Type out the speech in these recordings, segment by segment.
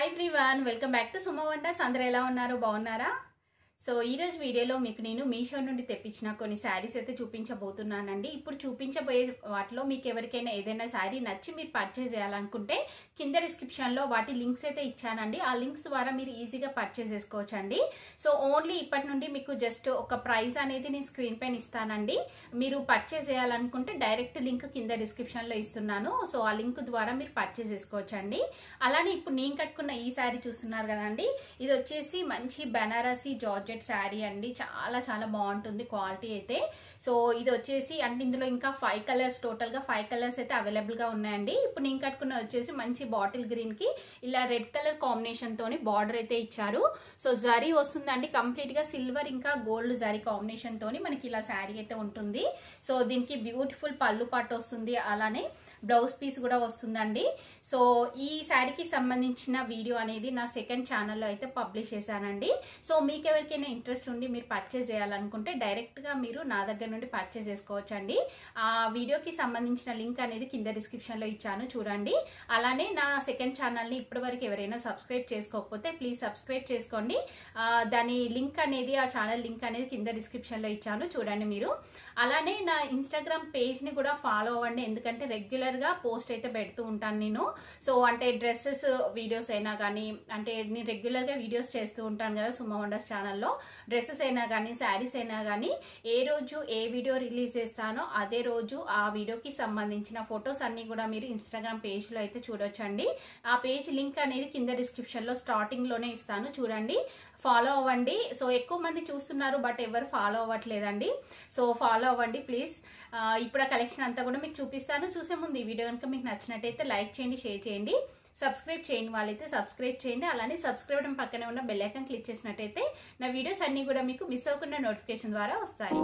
Hi everyone, welcome back to Suma wonders. అందరూ ఎలా ఉన్నారు? బాగున్నారా? సో ఈ రోజు వీడియోలో మీకు నేను మీషో నుండి తెప్పించిన కొన్ని శారీస్ అయితే చూపించబోతున్నానండి. ఇప్పుడు చూపించబోయే వాటిలో మీకు ఎవరికైనా ఏదైనా శారీ నచ్చి మీరు పర్చేజ్ చేయాలనుకుంటే కింద డిస్క్రిప్షన్లో వాటి లింక్స్ అయితే ఇచ్చానండి. ఆ లింక్స్ ద్వారా మీరు ఈజీగా పర్చేజ్ చేసుకోవచ్చండి. సో ఓన్లీ ఇప్పటి నుండి మీకు జస్ట్ ఒక ప్రైస్ అనేది నేను స్క్రీన్ పైన ఇస్తానండి. మీరు పర్చేజ్ చేయాలనుకుంటే డైరెక్ట్ లింక్ కింద డిస్క్రిప్షన్లో ఇస్తున్నాను. సో ఆ లింక్ ద్వారా మీరు పర్చేజ్ చేసుకోవచ్చండి. అలానే ఇప్పుడు నేను కట్టుకున్న ఈ శారీ చూస్తున్నారు కదండి, ఇది వచ్చేసి మంచి బనారసి జార్జెట్ శారీ అండి. చాలా చాలా బాగుంటుంది క్వాలిటీ అయితే. సో ఇది వచ్చేసి అంటే ఇందులో ఇంకా 5 కలర్స్, టోటల్గా 5 కలర్స్ అయితే అవైలబుల్గా ఉన్నాయండి. ఇప్పుడు నేను కట్టుకున్న వచ్చేసి మంచి బాటిల్ గ్రీన్కి ఇలా రెడ్ కలర్ కాంబినేషన్ తోని బార్డర్ అయితే ఇచ్చారు. సో జరీ వస్తుందండి, కంప్లీట్గా సిల్వర్ ఇంకా గోల్డ్ జరీ కాంబినేషన్ తోని మనకి ఇలా శారీ అయితే ఉంటుంది. సో దీనికి బ్యూటిఫుల్ పళ్ళు పాటు వస్తుంది, అలానే బ్లౌజ్ పీస్ కూడా వస్తుందండి. సో ఈ శారీకి సంబంధించిన వీడియో అనేది నా సెకండ్ ఛానల్లో అయితే పబ్లిష్ చేశానండి. సో మీకు ఎవరికైనా ఇంట్రెస్ట్ ఉండి మీరు పర్చేజ్ చేయాలనుకుంటే డైరెక్ట్గా మీరు నా దగ్గర నుండి పర్చేజ్ చేసుకోవచ్చండి. ఆ వీడియోకి సంబంధించిన లింక్ అనేది కింద డిస్క్రిప్షన్లో ఇచ్చాను, చూడండి. అలానే నా సెకండ్ ఛానల్ని ఇప్పటివరకు ఎవరైనా సబ్స్క్రైబ్ చేసుకోకపోతే ప్లీజ్ సబ్స్క్రైబ్ చేసుకోండి. దాని లింక్ అనేది, ఆ ఛానల్ లింక్ అనేది కింద డిస్క్రిప్షన్లో ఇచ్చాను, చూడండి మీరు. అలానే నా ఇన్స్టాగ్రామ్ పేజ్ని కూడా ఫాలో అవ్వండి, ఎందుకంటే రెగ్యులర్గా పోస్ట్ అయితే పెడుతూ ఉంటాను నేను. సో అంటే డ్రెస్సెస్ వీడియోస్ అయినా కానీ, అంటే నేను రెగ్యులర్గా వీడియోస్ చేస్తూ ఉంటాను కదా సుమ వండర్స్ ఛానల్లో. డ్రెస్సెస్ అయినా కానీ, శారీస్ అయినా కానీ, ఏ రోజు ఏ వీడియో రిలీజ్ చేస్తానో అదే రోజు ఆ వీడియోకి సంబంధించిన ఫొటోస్ అన్ని కూడా మీరు ఇన్స్టాగ్రామ్ పేజ్లో అయితే చూడొచ్చండి. ఆ పేజ్ లింక్ అనేది కింద డిస్క్రిప్షన్లో స్టార్టింగ్లోనే ఇస్తాను, చూడండి. ఫాలో అవ్వండి. సో ఎక్కువ మంది చూస్తున్నారు బట్ ఎవరు ఫాలో అవ్వట్లేదండి. సో ఫాలో అవ్వండి ప్లీజ్. ఇప్పుడు ఆ కలెక్షన్ అంతా కూడా మీకు చూపిస్తాను. చూసే ముందు ఈ వీడియో కనుక మీకు నచ్చినట్టయితే లైక్ చేయండి, షేర్ చేయండి, సబ్స్క్రైబ్ చేయని వాళ్ళైతే సబ్స్క్రైబ్ చేయండి. అలానే సబ్స్క్రైబ్ బటన్ పక్కనే ఉన్న బెల్ ఐకాన్ క్లిక్ చేసినట్టయితే నా వీడియోస్ అన్ని కూడా మీకు మిస్ అవ్వకుండా నోటిఫికేషన్ ద్వారా వస్తాయి.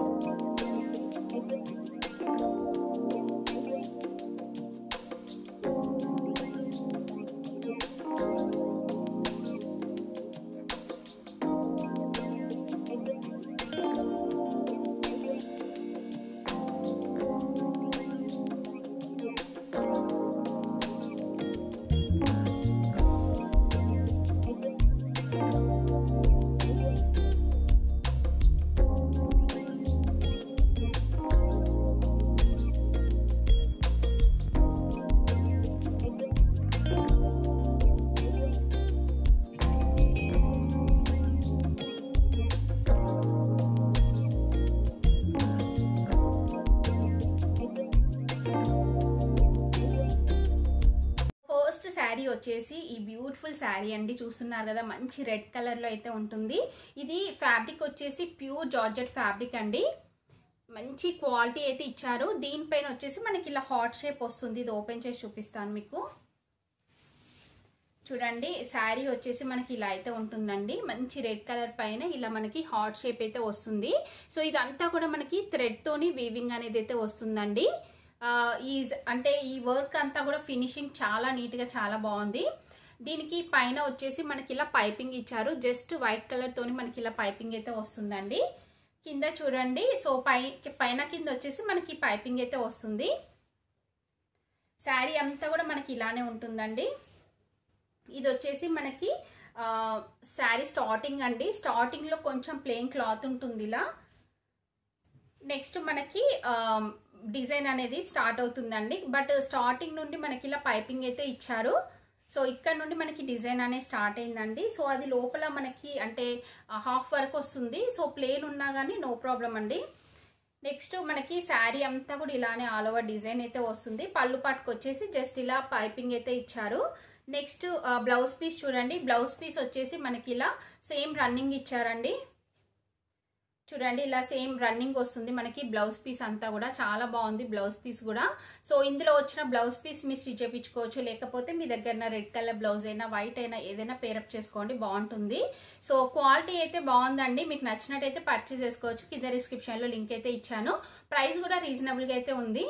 శారీ వచ్చేసి ఈ బ్యూటిఫుల్ శారీ అండి, చూస్తున్నారు కదా, మంచి రెడ్ కలర్ లో అయితే ఉంటుంది. ఇది ఫ్యాబ్రిక్ వచ్చేసి ప్యూర్ జార్జెట్ ఫ్యాబ్రిక్ అండి. మంచి క్వాలిటీ అయితే ఇచ్చారు. దీనిపైన వచ్చేసి మనకి ఇలా హార్ట్ షేప్ వస్తుంది. ఇది ఓపెన్ చేసి చూపిస్తాను మీకు, చూడండి. శారీ వచ్చేసి మనకి ఇలా అయితే ఉంటుందండి. మంచి రెడ్ కలర్ పైన ఇలా మనకి హార్ట్ షేప్ అయితే వస్తుంది. సో ఇదంతా కూడా మనకి థ్రెడ్ తోని వీవింగ్ అనేది అయితే వస్తుందండి. అంటే ఈ వర్క్ అంతా కూడా ఫినిషింగ్ చాలా నీట్గా చాలా బాగుంది. దీనికి పైన వచ్చేసి మనకి ఇలా పైపింగ్ ఇచ్చారు. జస్ట్ వైట్ కలర్ తోని మనకి ఇలా పైపింగ్ అయితే వస్తుందండి. కింద చూడండి. సో పైన కింద వచ్చేసి మనకి పైపింగ్ అయితే వస్తుంది. శారీ అంతా కూడా మనకి ఇలానే ఉంటుందండి. ఇది వచ్చేసి మనకి శారీ స్టార్టింగ్ అండి. స్టార్టింగ్ లో కొంచెం ప్లెయిన్ క్లాత్ ఉంటుంది ఇలా. నెక్స్ట్ మనకి డిజైన్ అనేది స్టార్ట్ అవుతుందండి. బట్ స్టార్టింగ్ నుండి మనకి ఇలా పైపింగ్ అయితే ఇచ్చారు. సో ఇక్కడ నుండి మనకి డిజైన్ అనేది స్టార్ట్ అయిందండి. సో అది లోపల మనకి అంటే హాఫ్ వర్క్ వస్తుంది. సో ప్లేన్ ఉన్నా కానీ నో ప్రాబ్లం అండి. నెక్స్ట్ మనకి శారీ అంతా కూడా ఇలానే ఆల్ ఓవర్ డిజైన్ అయితే వస్తుంది. పళ్ళు పాటుకు వచ్చేసి జస్ట్ ఇలా పైపింగ్ అయితే ఇచ్చారు. నెక్స్ట్ బ్లౌజ్ పీస్ చూడండి. బ్లౌజ్ పీస్ వచ్చేసి మనకి ఇలా సేమ్ రన్నింగ్ ఇచ్చారండి. చూడండి, ఇలా సేమ్ రన్నింగ్ వస్తుంది మనకి బ్లౌజ్ పీస్ అంతా కూడా. చాలా బాగుంది బ్లౌజ్ పీస్ కూడా. సో ఇందులో వచ్చిన బ్లౌజ్ పీస్ మీరు స్టిచ్ చేయించుకోవచ్చు, లేకపోతే మీ దగ్గర రెడ్ కలర్ బ్లౌజ్ అయినా వైట్ అయినా ఏదైనా పేరప్ చేసుకోండి, బాగుంటుంది. సో క్వాలిటీ అయితే బాగుందండి. మీకు నచ్చినట్టయితే పర్చేస్ చేసుకోవచ్చు. కింద డిస్క్రిప్షన్లో లింక్ అయితే ఇచ్చాను. ప్రైస్ కూడా రీజనబుల్గా అయితే ఉంది.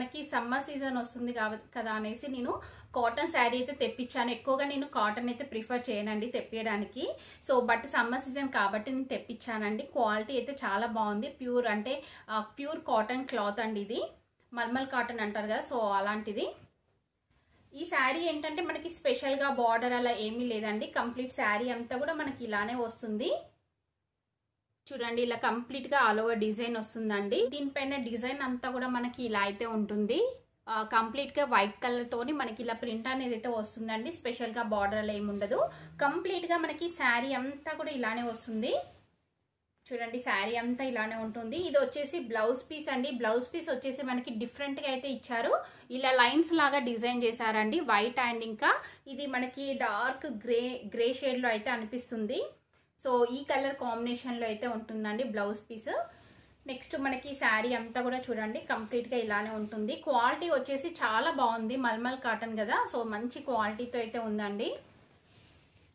మనకి సమ్మర్ సీజన్ వస్తుంది కదా అనేసి నేను కాటన్ శారీ అయితే తెప్పించాను. ఎక్కువగా నేను కాటన్ అయితే ప్రిఫర్ చేయనండి తెప్పించడానికి. సో బట్ సమ్మర్ సీజన్ కాబట్టి నేను తెప్పించానండి. క్వాలిటీ అయితే చాలా బాగుంది. ప్యూర్ అంటే ప్యూర్ కాటన్ క్లాత్ అండి. ఇది మల్మల్ కాటన్ అంటారు కదా, సో అలాంటిది. ఈ శారీ ఏంటంటే మనకి స్పెషల్గా బార్డర్ అలా ఏమీ లేదండి. కంప్లీట్ శారీ అంతా కూడా మనకి ఇలానే వస్తుంది. చూడండి, ఇలా కంప్లీట్గా ఆల్ ఓవర్ డిజైన్ వస్తుందండి. దీనిపైన డిజైన్ అంతా కూడా మనకి ఇలా అయితే ఉంటుంది. కంప్లీట్గా వైట్ కలర్ తోని మనకి ఇలా ప్రింట్ అనేది అయితే వస్తుందండి. స్పెషల్గా బార్డర్ అలా ఏమి ఉండదు. కంప్లీట్గా మనకి శారీ అంతా కూడా ఇలానే వస్తుంది. చూడండి, శారీ అంతా ఇలానే ఉంటుంది. ఇది వచ్చేసి బ్లౌజ్ పీస్ అండి. బ్లౌజ్ పీస్ వచ్చేసి మనకి డిఫరెంట్ గా అయితే ఇచ్చారు. ఇలా లైన్స్ లాగా డిజైన్ చేశారండి. వైట్ అండ్ ఇంకా ఇది మనకి డార్క్ గ్రే షేడ్ లో అయితే అనిపిస్తుంది. సో ఈ కలర్ కాంబినేషన్ లో అయితే ఉంటుందండి బ్లౌజ్ పీస్. నెక్స్ట్ మనకి శారీ అంతా కూడా చూడండి కంప్లీట్ గా ఇలానే ఉంటుంది. క్వాలిటీ వచ్చేసి చాలా బాగుంది. మల్మల్ కాటన్ కదా, సో మంచి క్వాలిటీతో అయితే ఉందండి.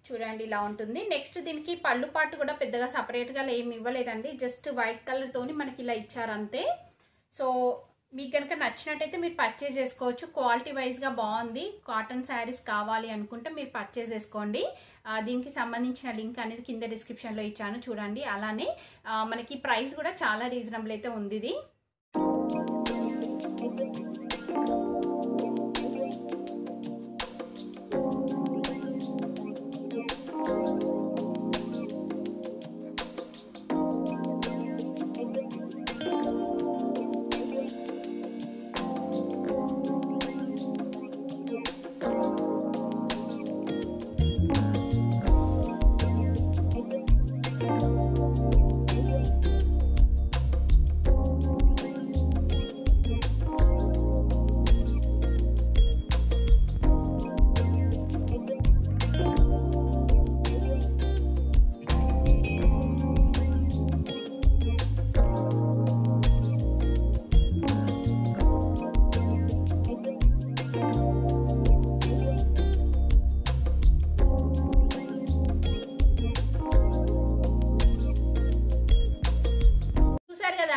చూడండి, ఇలా ఉంటుంది. నెక్స్ట్ దీనికి పళ్ళు పాటు కూడా పెద్దగా సపరేట్ గా ఏమి ఇవ్వలేదండి. జస్ట్ వైట్ కలర్ తోని మనకి ఇలా ఇచ్చారు అంతే. సో మీకు కనుక నచ్చినట్టయితే మీరు పర్చేజ్ చేసుకోవచ్చు. క్వాలిటీ వైజ్ గా బాగుంది. కాటన్ శారీస్ కావాలి అనుకుంటే మీరు పర్చేజ్ చేసుకోండి. దీనికి సంబంధించిన లింక్ అనేది కింద డిస్క్రిప్షన్ లో ఇచ్చాను చూడండి. అలానే మనకి ప్రైస్ కూడా చాలా రీజనబుల్ అయితే ఉంది ఇది.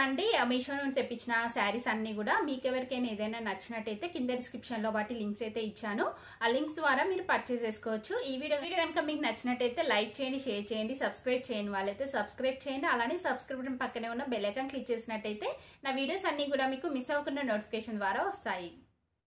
అండి మీషో నుండి తెప్పించిన శారీస్ అన్ని కూడా మీకు ఎవరికైనా ఏదైనా నచ్చినట్టయితే కింద డిస్క్రిప్షన్ లో వాటి లింక్స్ అయితే ఇచ్చాను. ఆ లింక్స్ ద్వారా మీరు పర్చేస్ చేసుకోవచ్చు. ఈ వీడియో కనుక మీకు నచ్చినట్టయితే లైక్ చేయండి, షేర్ చేయండి, సబ్స్క్రైబ్ చేయని వాళ్ళైతే సబ్స్క్రైబ్ చేయండి. అలానే సబ్స్క్రిప్షన్ పక్కనే ఉన్న బెల్ ఐకాన్ క్లిక్ చేసినట్టయితే నా వీడియోస్ అన్ని కూడా మీకు మిస్ అవ్వకుండా నోటిఫికేషన్ ద్వారా వస్తాయి.